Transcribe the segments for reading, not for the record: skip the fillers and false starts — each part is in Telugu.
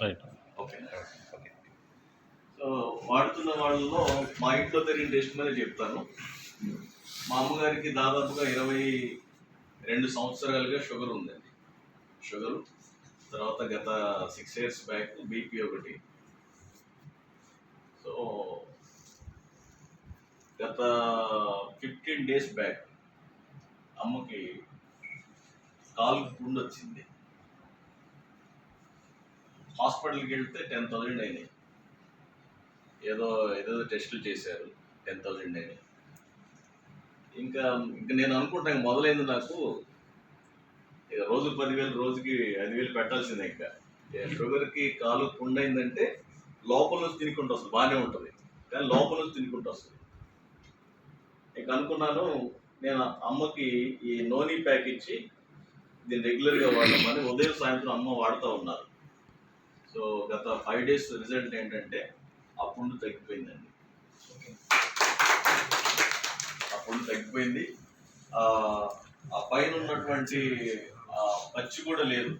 రైట్. ఓకే. ఓకే. సో వాడుతున్న వాళ్ళలో మా ఇంట్లో జరిగిన టెస్ట్ మీద చెప్తాను. మా అమ్మగారికి దాదాపుగా 22 సంవత్సరాలుగా షుగర్ ఉందండి. షుగరు తర్వాత గత 6 years బ్యాక్ బీపీ ఒకటి. సో గత 15 days బ్యాక్ అమ్మకి కాలు పుండు వచ్చింది. హాస్పిటల్కి వెళ్తే 10,000 అయినాయి. ఏదో టెస్టులు చేశారు, 10,000 అయినాయి. ఇంకా నేను అనుకుంటాను మొదలైంది నాకు ఇక రోజు 10,000 రోజుకి 5,000 పెట్టాల్సిందే. ఇంకా షుగర్కి కాలు పుండైందంటే లోపల నుంచి తినుకుంటూ వస్తుంది, బాగానే ఉంటుంది కానీ లోపల నుంచి తినుకుంటూ వస్తుంది. ఇక అనుకున్నాను నేను అమ్మకి ఈ నోనీ ప్యాక్ ఇచ్చి దీన్ని రెగ్యులర్గా వాడమని ఉదయం సాయంత్రం అమ్మ వాడుతూ ఉన్నారు. సో గత 5 days రిజల్ట్ ఏంటంటే ఆ పుండు తగ్గిపోయిందండి. ఆ పుండు తగ్గిపోయింది. ఆ పైన ఉన్నటువంటి పచ్చి కూడా లేదు,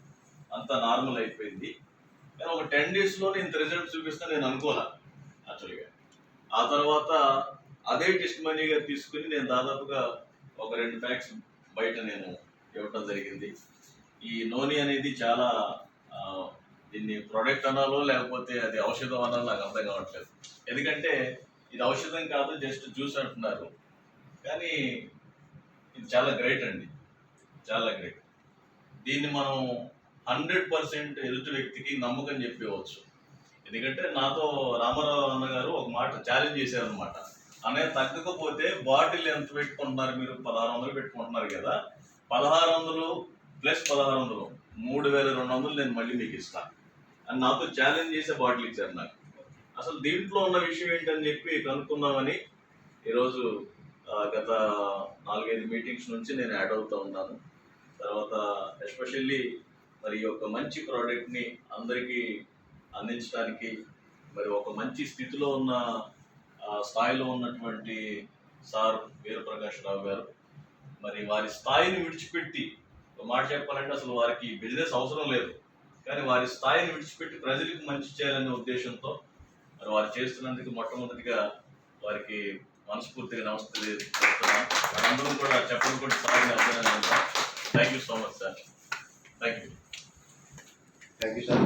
అంతా నార్మల్ అయిపోయింది. కానీ ఒక 10 daysలోనే ఇంత రిజల్ట్ చూపిస్తా నేను అనుకోలే యాక్చువల్గా. ఆ తర్వాత అదే టెస్ట్ మనీగా తీసుకుని నేను దాదాపుగా ఒక 2 ప్యాక్స్ బయట నేను ఇవ్వటం జరిగింది. ఈ నోని అనేది చాలా దీన్ని ప్రోడక్ట్ అనాలో లేకపోతే అది ఔషధం అనాలో నాకు అర్థం కావట్లేదు. ఎందుకంటే ఇది ఔషధం కాదు, జస్ట్ జ్యూస్ అంటున్నారు. కానీ ఇది చాలా గ్రేట్ అండి, చాలా గ్రేట్. దీన్ని మనం 100% ఎదుటి వ్యక్తికి నమ్మకం చెప్పవచ్చు. ఎందుకంటే నాతో రామారావు అన్నగారు ఒక మాట ఛాలెంజ్ చేశారనమాట. అనే తగ్గకపోతే బాటిల్ ఎంత పెట్టుకుంటున్నారు మీరు? 1,600 పెట్టుకుంటున్నారు కదా, 1,600 ప్లస్ 1,600 3,200 నేను మళ్ళీ మీకు ఇస్తాను అని నాతో ఛాలెంజ్ చేసే బాటిల్ ఇచ్చారు నాకు. అసలు దీంట్లో ఉన్న విషయం ఏంటని చెప్పి కనుక్కుందామని ఈరోజు గత 4-5 మీటింగ్స్ నుంచి నేను యాడ్ అవుతూ ఉన్నాను. తర్వాత ఎస్పెషల్లీ మరి ఒక మంచి ప్రోడక్ట్ని అందరికీ అందించడానికి మరి ఒక మంచి స్థితిలో ఉన్న స్థాయిలో ఉన్నటువంటి సార్ వీరప్రకాష్ రావు గారు, మరి వారి స్థాయిని విడిచిపెట్టి, ఒక మాట చెప్పాలంటే అసలు వారికి బిజినెస్ అవసరం లేదు కానీ వారి స్థాయిని విడిచిపెట్టి ప్రజలకు మంచి చేయాలనే ఉద్దేశంతో మరి వారు చేస్తున్నందుకు మొట్టమొదటిగా వారికి మనస్ఫూర్తిగా నమస్తే చెప్తున్నాను. మనందరం కూడా చెప్పడం కూడా సార్ని అభినందన. Thank you so much sir. Thank you sir.